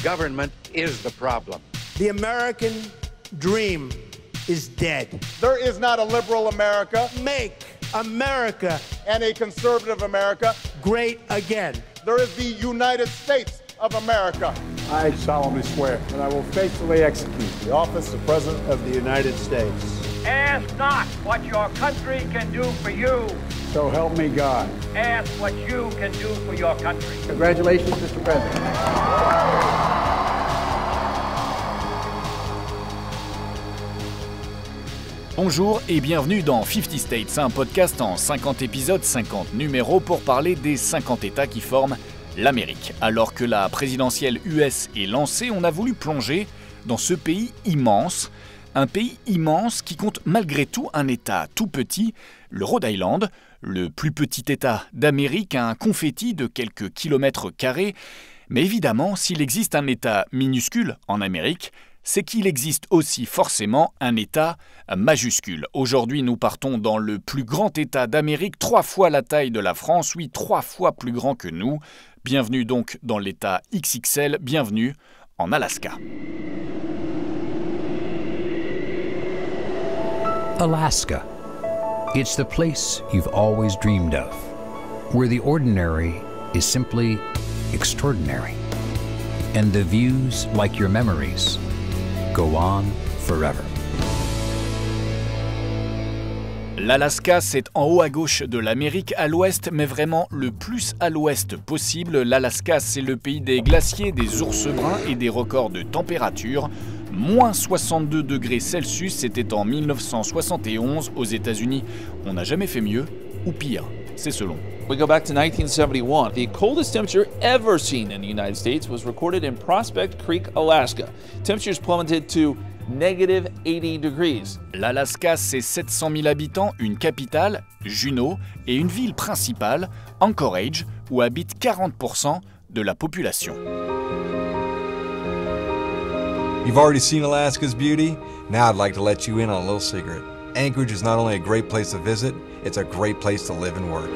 Government is the problem. The American dream is dead. There is not a liberal America. Make America And a conservative America. great again. There is the United States of America. I solemnly swear that I will faithfully execute the office of President of the United States. Ask not what your country can do for you. So help me God. Ask what you can do for your country. Congratulations, Mr. President. Bonjour et bienvenue dans 50 States, un podcast en 50 épisodes, 50 numéros pour parler des 50 États qui forment l'Amérique. Alors que la présidentielle US est lancée, on a voulu plonger dans ce pays immense. Un pays immense qui compte malgré tout un État tout petit, le Rhode Island, le plus petit État d'Amérique, un confetti de quelques kilomètres carrés. Mais évidemment, s'il existe un État minuscule en Amérique, c'est qu'il existe aussi forcément un État majuscule. Aujourd'hui, nous partons dans le plus grand État d'Amérique, 3 fois la taille de la France, oui, 3 fois plus grand que nous. Bienvenue donc dans l'État XXL, bienvenue en Alaska. Alaska. It's the place you've always dreamed of, where the ordinary is simply extraordinary, and the views, like your memories, go on forever. L'Alaska, c'est en haut à gauche de l'Amérique, à l'ouest, mais vraiment le plus à l'ouest possible. L'Alaska, c'est le pays des glaciers, des ours bruns et des records de température. Moins 62 degrés Celsius, c'était en 1971 aux États-Unis. On n'a jamais fait mieux ou pire, c'est selon. We go back to 1971. The coldest temperature ever seen in the United States was recorded in Prospect Creek, Alaska. Temperatures plummeted to negative 80 degrees. L'Alaska, c'est 700 000 habitants, une capitale, Juneau, et une ville principale, Anchorage, où habite 40% de la population. You've already seen Alaska's beauty. Now I'd like to let you in on a little secret. Anchorage is not only a great place to visit, it's a great place to live and work.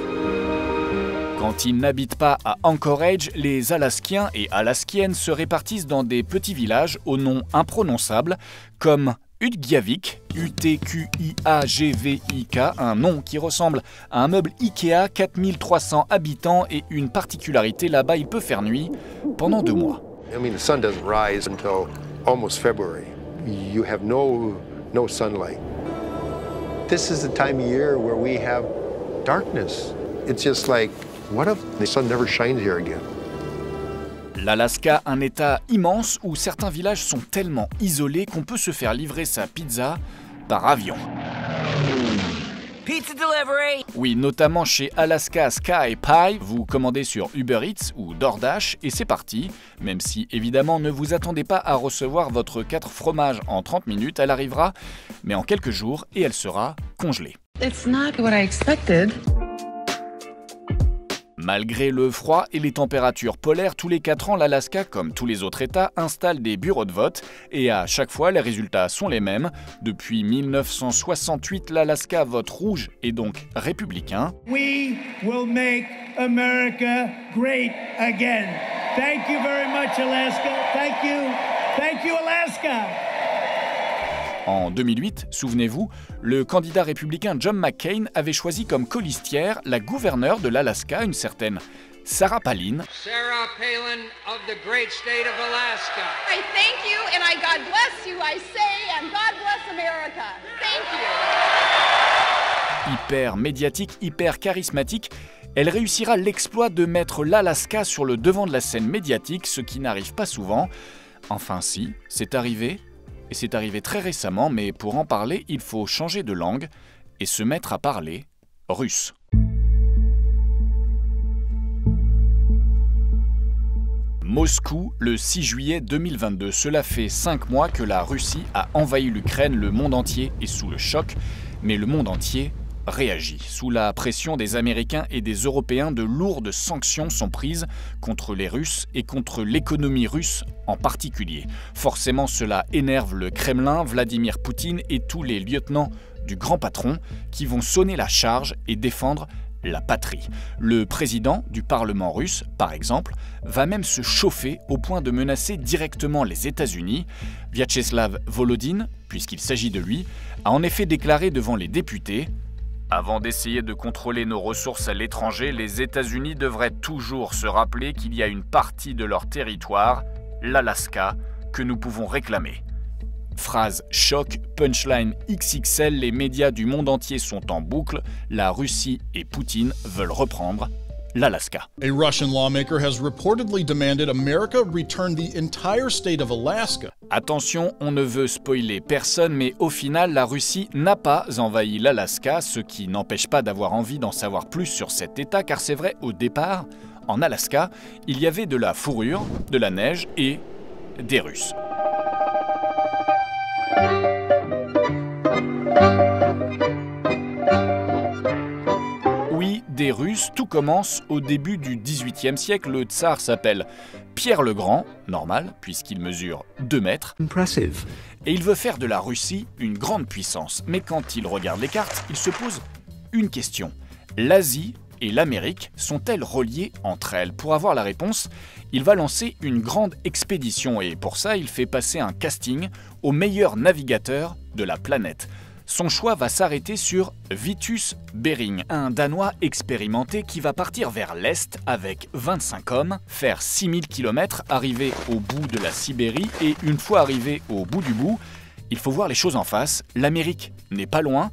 Quand ils n'habitent pas à Anchorage, les Alaskiens et Alaskiennes se répartissent dans des petits villages aux noms imprononçables, comme Utqiagvik, Utqiagvik, un nom qui ressemble à un meuble Ikea, 4300 habitants et une particularité, là-bas il peut faire nuit pendant 2 mois. I mean, the sun doesn't rise until almost February. You have no sunlight. This is the time of year where we have darkness. It's just like, what if the sun never shines here again? L'Alaska, un État immense où certains villages sont tellement isolés qu'on peut se faire livrer sa pizza par avion. Pizza delivery! Oui, notamment chez Alaska Sky Pie, vous commandez sur Uber Eats ou DoorDash et c'est parti. Même si, évidemment, ne vous attendez pas à recevoir votre 4 fromages en 30 minutes, elle arrivera, mais en quelques jours et elle sera congelée. It's not what I expected. Malgré le froid et les températures polaires, tous les 4 ans, l'Alaska, comme tous les autres États, installe des bureaux de vote et à chaque fois, les résultats sont les mêmes. Depuis 1968, l'Alaska vote rouge et donc républicain. We will make America great again. Thank you very much, Alaska. Thank you. Thank you, Alaska. En 2008, souvenez-vous, le candidat républicain John McCain avait choisi comme colistière la gouverneure de l'Alaska, une certaine Sarah Palin. Sarah Palin of the great state of Alaska. I thank you and I God bless you, I say, and God bless America. Thank you. Hyper médiatique, hyper charismatique, elle réussira l'exploit de mettre l'Alaska sur le devant de la scène médiatique, ce qui n'arrive pas souvent. Enfin si, c'est arrivé. Et c'est arrivé très récemment, mais pour en parler, il faut changer de langue et se mettre à parler russe. Moscou, le 6 juillet 2022. Cela fait 5 mois que la Russie a envahi l'Ukraine. Le monde entier est sous le choc, mais le monde entier réagit. Sous la pression des Américains et des Européens, de lourdes sanctions sont prises contre les Russes et contre l'économie russe en particulier. Forcément, cela énerve le Kremlin, Vladimir Poutine et tous les lieutenants du grand patron qui vont sonner la charge et défendre la patrie. Le président du Parlement russe, par exemple, va même se chauffer au point de menacer directement les États-Unis. Vyacheslav Volodine, puisqu'il s'agit de lui, a en effet déclaré devant les députés « Avant d'essayer de contrôler nos ressources à l'étranger, les États-Unis devraient toujours se rappeler qu'il y a une partie de leur territoire, l'Alaska, que nous pouvons réclamer. » Phrase choc, punchline XXL, les médias du monde entier sont en boucle, la Russie et Poutine veulent reprendre l'Alaska. A Russian lawmaker has reportedly demanded America return the entire state of Alaska. Attention, on ne veut spoiler personne, mais au final, la Russie n'a pas envahi l'Alaska, ce qui n'empêche pas d'avoir envie d'en savoir plus sur cet État, car c'est vrai, au départ, en Alaska, il y avait de la fourrure, de la neige et des Russes. Oui, des Russes, tout commence au début du XVIIIe siècle. Le tsar s'appelle Pierre le Grand, normal, puisqu'il mesure 2 mètres. Impressive. Et il veut faire de la Russie une grande puissance. Mais quand il regarde les cartes, il se pose une question. L'Asie et l'Amérique sont-elles reliées entre elles? Pour avoir la réponse, il va lancer une grande expédition et pour ça, il fait passer un casting aux meilleurs navigateurs de la planète. Son choix va s'arrêter sur Vitus Bering, un Danois expérimenté qui va partir vers l'Est avec 25 hommes, faire 6000 km, arriver au bout de la Sibérie et une fois arrivé au bout du bout, il faut voir les choses en face, l'Amérique n'est pas loin,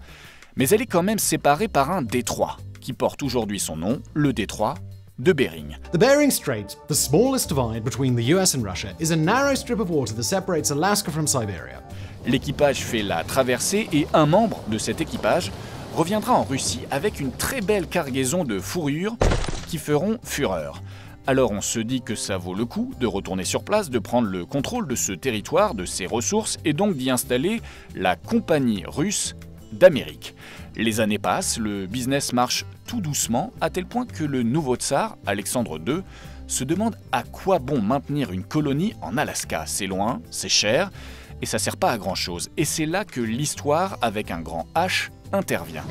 mais elle est quand même séparée par un détroit qui porte aujourd'hui son nom, le détroit de Bering. The Bering Strait, the smallest divide between the US and Russia, is a narrow strip of water that separates Alaska from Siberia. L'équipage fait la traversée et un membre de cet équipage reviendra en Russie avec une très belle cargaison de fourrures qui feront fureur. Alors on se dit que ça vaut le coup de retourner sur place, de prendre le contrôle de ce territoire, de ses ressources et donc d'y installer la Compagnie russe d'Amérique. Les années passent, le business marche tout doucement à tel point que le nouveau tsar, Alexandre II, se demande à quoi bon maintenir une colonie en Alaska. C'est loin, c'est cher et ça sert pas à grand chose. Et c'est là que l'histoire avec un grand H intervient.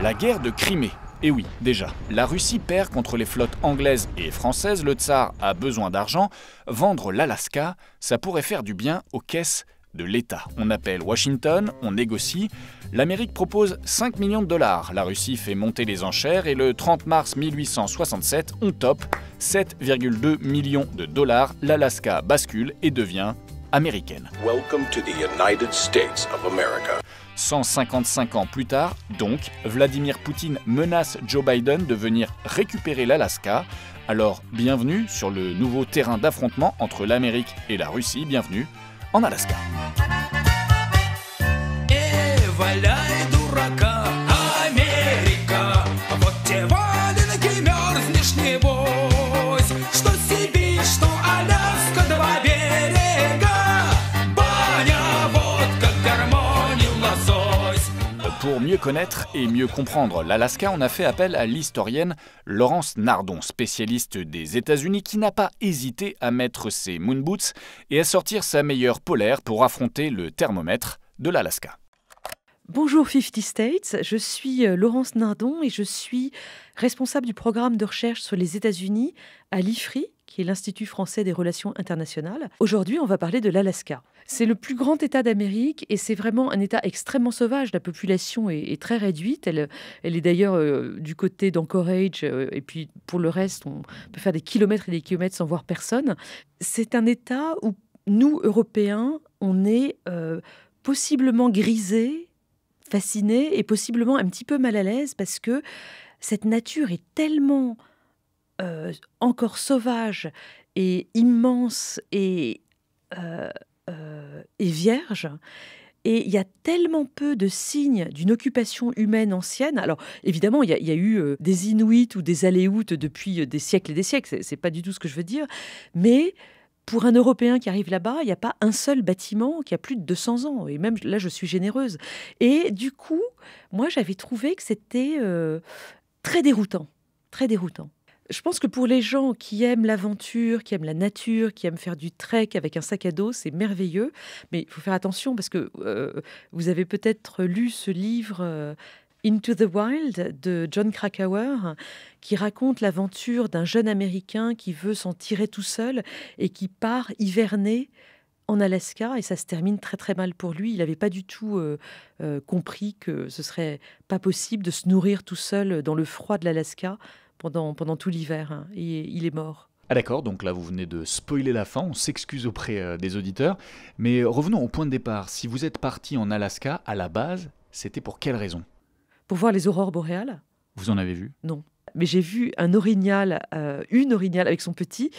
La guerre de Crimée. Et oui, déjà, la Russie perd contre les flottes anglaises et françaises, le tsar a besoin d'argent, vendre l'Alaska, ça pourrait faire du bien aux caisses de l'État. On appelle Washington, on négocie, l'Amérique propose 5 millions de dollars, la Russie fait monter les enchères et le 30 mars 1867, on top 7,2 millions de dollars, l'Alaska bascule et devient américaine. Welcome to the United States of America. 155 ans plus tard, donc, Vladimir Poutine menace Joe Biden de venir récupérer l'Alaska. Alors, bienvenue sur le nouveau terrain d'affrontement entre l'Amérique et la Russie, bienvenue en Alaska. Pour mieux connaître et mieux comprendre l'Alaska, on a fait appel à l'historienne Laurence Nardon, spécialiste des États-Unis, qui n'a pas hésité à mettre ses moon boots et à sortir sa meilleure polaire pour affronter le thermomètre de l'Alaska. Bonjour 50 States, je suis Laurence Nardon et je suis responsable du programme de recherche sur les États-Unis à l'IFRI, qui est l'Institut français des relations internationales. Aujourd'hui, on va parler de l'Alaska. C'est le plus grand État d'Amérique et c'est vraiment un État extrêmement sauvage. La population est très réduite. Elle est d'ailleurs du côté d'Anchorage et puis pour le reste, on peut faire des kilomètres et des kilomètres sans voir personne. C'est un État où nous, Européens, on est possiblement grisés, fascinés et possiblement un petit peu mal à l'aise parce que cette nature est tellement encore sauvage et immense et vierge. Et il y a tellement peu de signes d'une occupation humaine ancienne. Alors, évidemment, il y a eu des Inuits ou des Aléoutes depuis des siècles et des siècles. C'est pas du tout ce que je veux dire. Mais pour un Européen qui arrive là-bas, il n'y a pas un seul bâtiment qui a plus de 200 ans. Et même là, je suis généreuse. Et du coup, moi, j'avais trouvé que c'était très déroutant. Très déroutant. Je pense que pour les gens qui aiment l'aventure, qui aiment la nature, qui aiment faire du trek avec un sac à dos, c'est merveilleux. Mais il faut faire attention parce que vous avez peut-être lu ce livre Into the Wild de Jon Krakauer, qui raconte l'aventure d'un jeune Américain qui veut s'en tirer tout seul et qui part hiverner en Alaska, et ça se termine très très mal pour lui. Il n'avait pas du tout compris que ce serait pas possible de se nourrir tout seul dans le froid de l'Alaska pendant tout l'hiver, hein, et il est mort. Ah d'accord, donc là vous venez de spoiler la fin, on s'excuse auprès des auditeurs, mais revenons au point de départ. Si vous êtes parti en Alaska, à la base, c'était pour quelle raison? Pour voir les aurores boréales? Vous en avez vu? Non. Mais j'ai vu un orignal, une orignale avec son petit,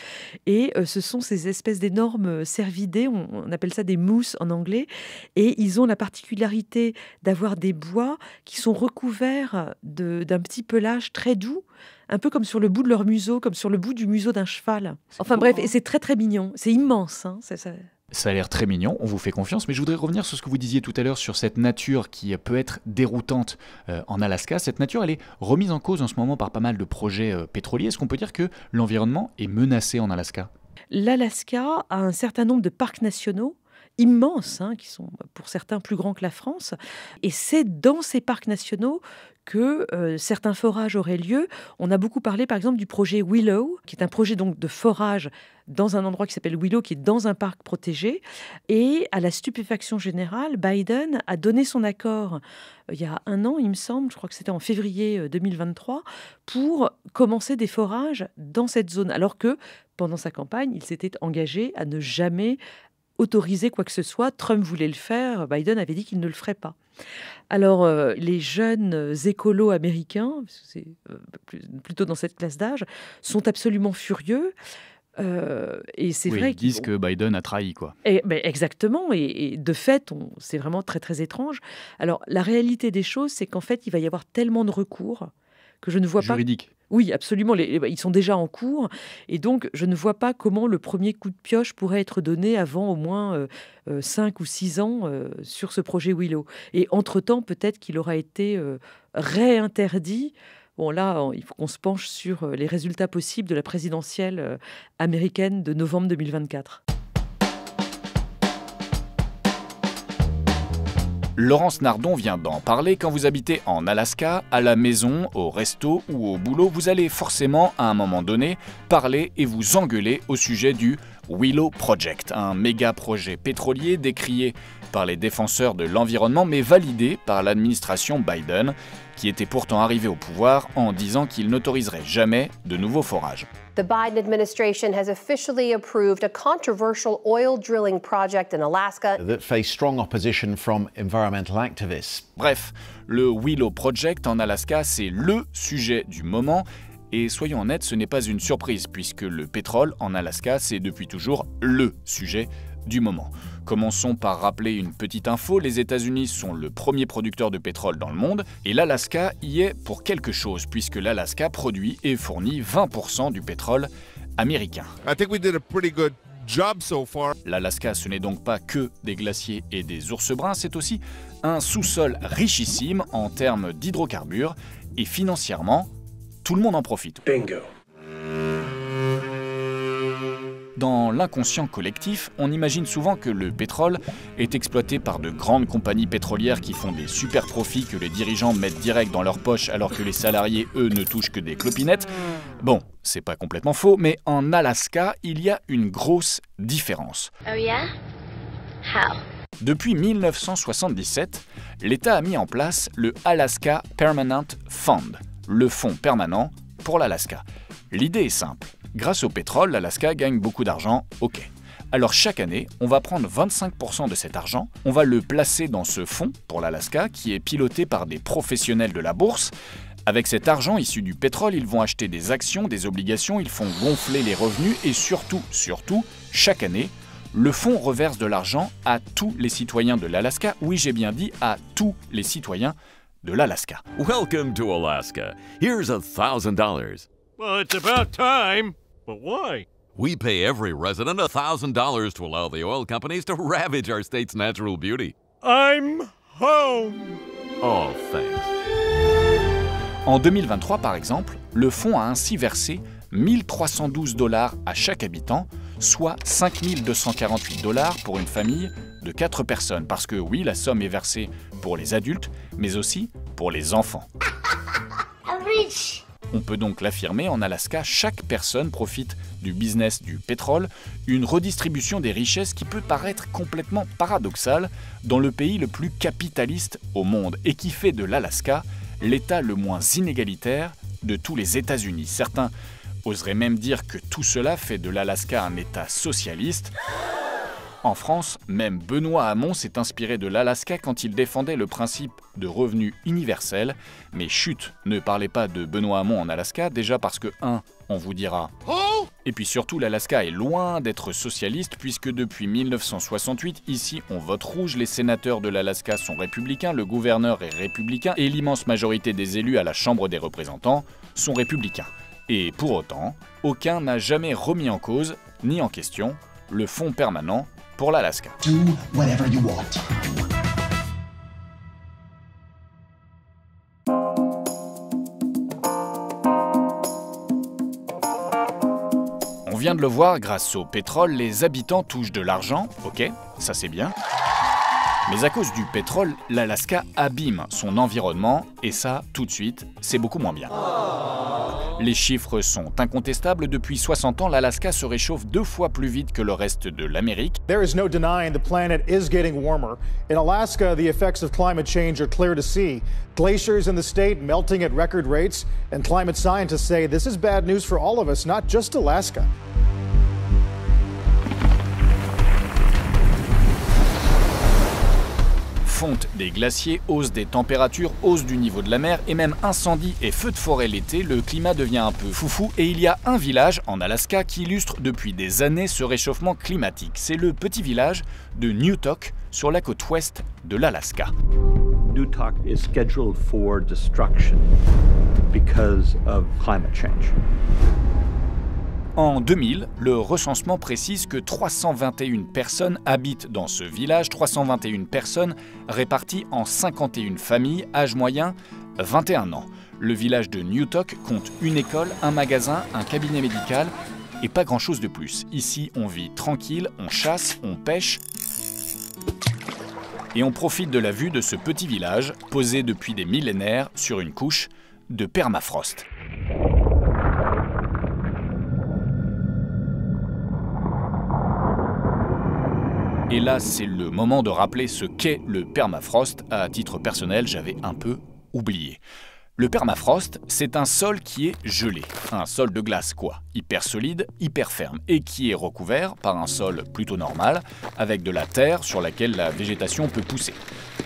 et ce sont ces espèces d'énormes cervidés, on appelle ça des moose en anglais, et ils ont la particularité d'avoir des bois qui sont recouverts d'un petit pelage très doux, un peu comme sur le bout de leur museau, comme sur le bout du museau d'un cheval. Enfin bref, et c'est très très mignon, c'est immense, hein, Ça a l'air très mignon, on vous fait confiance, mais je voudrais revenir sur ce que vous disiez tout à l'heure sur cette nature qui peut être déroutante en Alaska. Cette nature, elle est remise en cause en ce moment par pas mal de projets pétroliers. Est-ce qu'on peut dire que l'environnement est menacé en Alaska? L'Alaska a un certain nombre de parcs nationaux immenses, hein, qui sont pour certains plus grands que la France. Et c'est dans ces parcs nationaux que certains forages auraient lieu. On a beaucoup parlé, par exemple, du projet Willow, qui est un projet donc de forage dans un endroit qui s'appelle Willow, qui est dans un parc protégé. Et à la stupéfaction générale, Biden a donné son accord il y a 1 an, il me semble, je crois que c'était en février 2023, pour commencer des forages dans cette zone. Alors que, pendant sa campagne, il s'était engagé à ne jamais autoriser quoi que ce soit. Trump voulait le faire, Biden avait dit qu'il ne le ferait pas. Alors, les jeunes écolos américains, c'est plutôt dans cette classe d'âge, sont absolument furieux. Et c'est vrai ils disent que Biden a trahi, quoi. Exactement, et de fait, c'est vraiment très très étrange. Alors, la réalité des choses, c'est qu'en fait, il va y avoir tellement de recours que je ne vois pas... Juridique. Oui, absolument. Ils sont déjà en cours. Et donc, je ne vois pas comment le premier coup de pioche pourrait être donné avant au moins 5 ou 6 ans sur ce projet Willow. Et entre-temps, peut-être qu'il aura été réinterdit. Bon, là, il faut qu'on se penche sur les résultats possibles de la présidentielle américaine de novembre 2024. Laurence Nardon vient d'en parler. Quand vous habitez en Alaska, à la maison, au resto ou au boulot, vous allez forcément, à un moment donné, parler et vous engueuler au sujet du Willow Project, un méga projet pétrolier décrié par les défenseurs de l'environnement, mais validé par l'administration Biden, qui était pourtant arrivée au pouvoir en disant qu'il n'autoriserait jamais de nouveaux forages. The Biden administration has officially approved a controversial oil drilling project in Alaska that faced strong opposition from environmental activists. Bref, le Willow Project en Alaska, c'est le sujet du moment. Et soyons honnêtes, ce n'est pas une surprise, puisque le pétrole en Alaska, c'est depuis toujours le sujet du moment. Commençons par rappeler une petite info, les États-Unis sont le premier producteur de pétrole dans le monde, et l'Alaska y est pour quelque chose, puisque l'Alaska produit et fournit 20% du pétrole américain. I think we did a pretty good job so far. L'Alaska, ce n'est donc pas que des glaciers et des ours bruns, c'est aussi un sous-sol richissime en termes d'hydrocarbures, et financièrement, tout le monde en profite. Bingo. Dans l'inconscient collectif, on imagine souvent que le pétrole est exploité par de grandes compagnies pétrolières qui font des super profits que les dirigeants mettent direct dans leur poche alors que les salariés, eux, ne touchent que des clopinettes. Bon, c'est pas complètement faux, mais en Alaska, il y a une grosse différence. Oh yeah? How? Depuis 1977, l'État a mis en place le Alaska Permanent Fund, le fonds permanent pour l'Alaska. L'idée est simple. Grâce au pétrole, l'Alaska gagne beaucoup d'argent, ok. Alors chaque année, on va prendre 25% de cet argent, on va le placer dans ce fonds pour l'Alaska qui est piloté par des professionnels de la bourse. Avec cet argent issu du pétrole, ils vont acheter des actions, des obligations, ils font gonfler les revenus et surtout, chaque année, le fonds reverse de l'argent à tous les citoyens de l'Alaska. Oui, j'ai bien dit à tous les citoyens de l'Alaska. Welcome to Alaska. Here's $1,000. Well, it's about time. But why? We pay every resident $1,000 to allow the oil companies to ravage our state's natural beauty. I'm home. Oh, thanks. En 2023, par exemple, le fonds a ainsi versé $1 312 à chaque habitant, soit $5 248 pour une famille de 4 personnes. Parce que oui, la somme est versée pour les adultes, mais aussi pour les enfants. On peut donc l'affirmer, en Alaska, chaque personne profite du business du pétrole, une redistribution des richesses qui peut paraître complètement paradoxale dans le pays le plus capitaliste au monde et qui fait de l'Alaska l'État le moins inégalitaire de tous les États-Unis. Certains oseraient même dire que tout cela fait de l'Alaska un État socialiste. En France, même Benoît Hamon s'est inspiré de l'Alaska quand il défendait le principe de revenu universel. Mais chut, ne parlez pas de Benoît Hamon en Alaska, déjà parce que, on vous dira. Et puis surtout, l'Alaska est loin d'être socialiste, puisque depuis 1968, ici, on vote rouge, les sénateurs de l'Alaska sont républicains, le gouverneur est républicain, et l'immense majorité des élus à la Chambre des représentants sont républicains. Et pour autant, aucun n'a jamais remis en cause, ni en question, le fonds permanent pour l'Alaska. Do whatever you want. On vient de le voir, grâce au pétrole, les habitants touchent de l'argent, ok, ça c'est bien. Mais à cause du pétrole, l'Alaska abîme son environnement, et ça, tout de suite, c'est beaucoup moins bien. Les chiffres sont incontestables. Depuis 60 ans, l'Alaska se réchauffe 2 fois plus vite que le reste de l'Amérique. There is no denying the planet is getting warmer. In Alaska, the effects of climate change are clear to see. Glaciers in the state melting at record rates, and climate scientists say this is bad news for all of us, not just Alaska. Fonte des glaciers, hausse des températures, hausse du niveau de la mer et même incendie et feux de forêt l'été, le climat devient un peu foufou et il y a un village en Alaska qui illustre depuis des années ce réchauffement climatique. C'est le petit village de Newtok sur la côte ouest de l'Alaska. Newtok is scheduled for destruction because of climate change. En 2000, le recensement précise que 321 personnes habitent dans ce village, 321 personnes réparties en 51 familles, âge moyen 21 ans. Le village de Newtok compte une école, un magasin, un cabinet médical et pas grand-chose de plus. Ici, on vit tranquille, on chasse, on pêche et on profite de la vue de ce petit village posé depuis des millénaires sur une couche de permafrost. Et là, c'est le moment de rappeler ce qu'est le permafrost. À titre personnel, j'avais un peu oublié. Le permafrost, c'est un sol qui est gelé. Un sol de glace, quoi. Hyper solide, hyper ferme. Et qui est recouvert par un sol plutôt normal, avec de la terre sur laquelle la végétation peut pousser.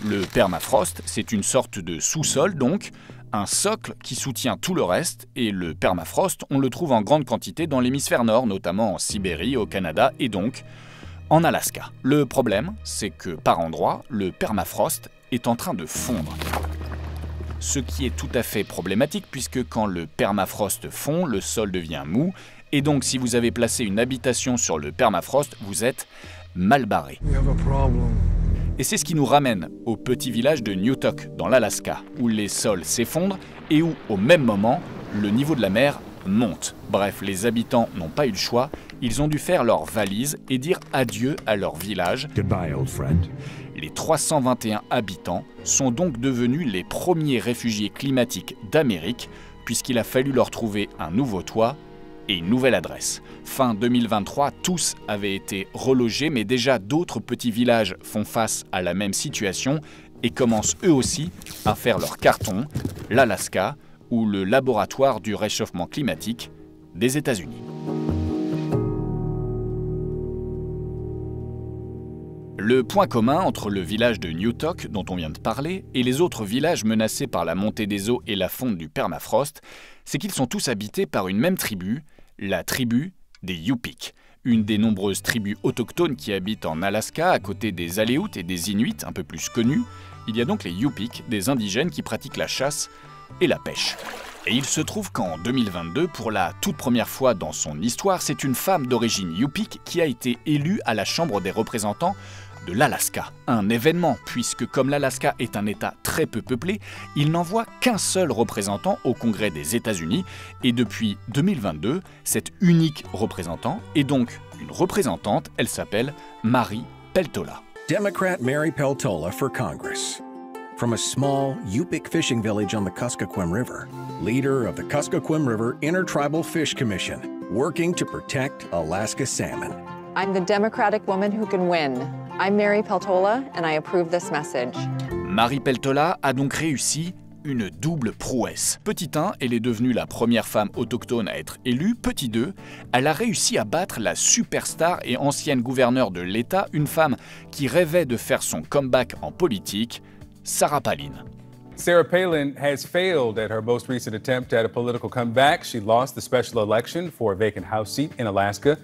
Le permafrost, c'est une sorte de sous-sol, donc, un socle qui soutient tout le reste. Et le permafrost, on le trouve en grande quantité dans l'hémisphère nord, notamment en Sibérie, au Canada, et donc en Alaska. Le problème, c'est que par endroits, le permafrost est en train de fondre. Ce qui est tout à fait problématique puisque quand le permafrost fond, le sol devient mou et donc si vous avez placé une habitation sur le permafrost, vous êtes mal barré. Et c'est ce qui nous ramène au petit village de Newtok dans l'Alaska où les sols s'effondrent et où, au même moment, le niveau de la mer monte. Bref, les habitants n'ont pas eu le choix, ils ont dû faire leurs valises et dire adieu à leur village. Goodbye, old friend. Les 321 habitants sont donc devenus les premiers réfugiés climatiques d'Amérique, puisqu'il a fallu leur trouver un nouveau toit et une nouvelle adresse. Fin 2023, tous avaient été relogés, mais déjà d'autres petits villages font face à la même situation et commencent eux aussi à faire leur carton, l'Alaska, ou le laboratoire du réchauffement climatique des États-Unis. Le point commun entre le village de Newtok, dont on vient de parler, et les autres villages menacés par la montée des eaux et la fonte du permafrost, c'est qu'ils sont tous habités par une même tribu, la tribu des Yupik, une des nombreuses tribus autochtones qui habitent en Alaska, à côté des Aléoutes et des Inuits, un peu plus connus. Il y a donc les Yupik, des indigènes qui pratiquent la chasse et la pêche. Et il se trouve qu'en 2022, pour la toute première fois dans son histoire, c'est une femme d'origine Yupik qui a été élue à la Chambre des représentants de l'Alaska. Un événement, puisque comme l'Alaska est un État très peu peuplé, il n'envoie qu'un seul représentant au Congrès des États-Unis, et depuis 2022, cet unique représentant est donc une représentante, elle s'appelle Mary Peltola. Democrat Mary Peltola for Congress. From a small Yupik fishing village on the Kuskokwim River, leader of the Kuskokwim River Intertribal Fish Commission, working to protect Alaska salmon. I'm the Democratic woman who can win. I'm Mary Peltola and I approve this message. Mary Peltola a donc réussi une double prouesse. Petit 1, elle est devenue la première femme autochtone à être élue. Petit 2, elle a réussi à battre la superstar et ancienne gouverneure de l'État, une femme qui rêvait de faire son comeback en politique, Sarah Palin. Sarah Palin has failed at her most recent attempt at a political comeback. She lost the special election for a vacant House seat in Alaska.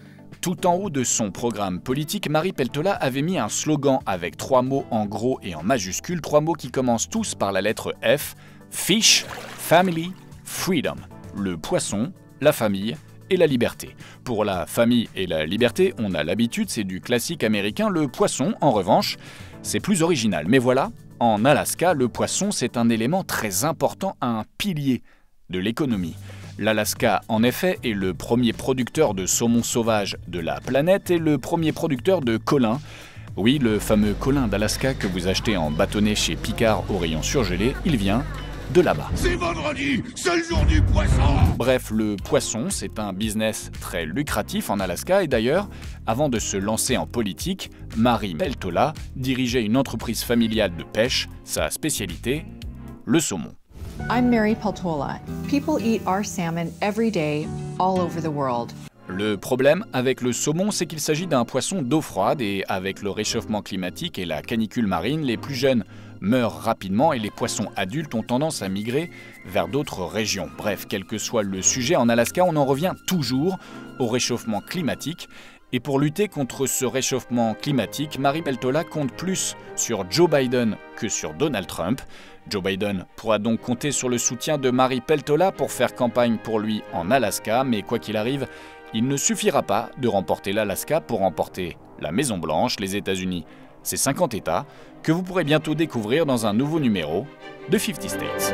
Tout en haut de son programme politique, Mary Peltola avait mis un slogan avec 3 mots en gros et en majuscule, 3 mots qui commencent tous par la lettre F, Fish, Family, Freedom. Le poisson, la famille et la liberté. Pour la famille et la liberté, on a l'habitude, c'est du classique américain. Le poisson, en revanche, c'est plus original. Mais voilà, en Alaska, le poisson, c'est un élément très important, un pilier de l'économie. L'Alaska, en effet, est le premier producteur de saumon sauvage de la planète et le premier producteur de colin. Oui, le fameux colin d'Alaska que vous achetez en bâtonnet chez Picard au rayon surgelé, il vient de là-bas. C'est vendredi, c'est le jour du poisson! Bref, le poisson, c'est un business très lucratif en Alaska et d'ailleurs, avant de se lancer en politique, Mary Peltola dirigeait une entreprise familiale de pêche, sa spécialité, le saumon. I'm Mary Peltola. People eat our salmon every day, all over the world. Le problème avec le saumon, c'est qu'il s'agit d'un poisson d'eau froide et avec le réchauffement climatique et la canicule marine, les plus jeunes meurent rapidement et les poissons adultes ont tendance à migrer vers d'autres régions. Bref, quel que soit le sujet, en Alaska, on en revient toujours au réchauffement climatique. Et pour lutter contre ce réchauffement climatique, Mary Peltola compte plus sur Joe Biden que sur Donald Trump. Joe Biden pourra donc compter sur le soutien de Mary Peltola pour faire campagne pour lui en Alaska, mais quoi qu'il arrive, il ne suffira pas de remporter l'Alaska pour remporter la Maison-Blanche, les États-Unis, ces 50 États, que vous pourrez bientôt découvrir dans un nouveau numéro de 50 States.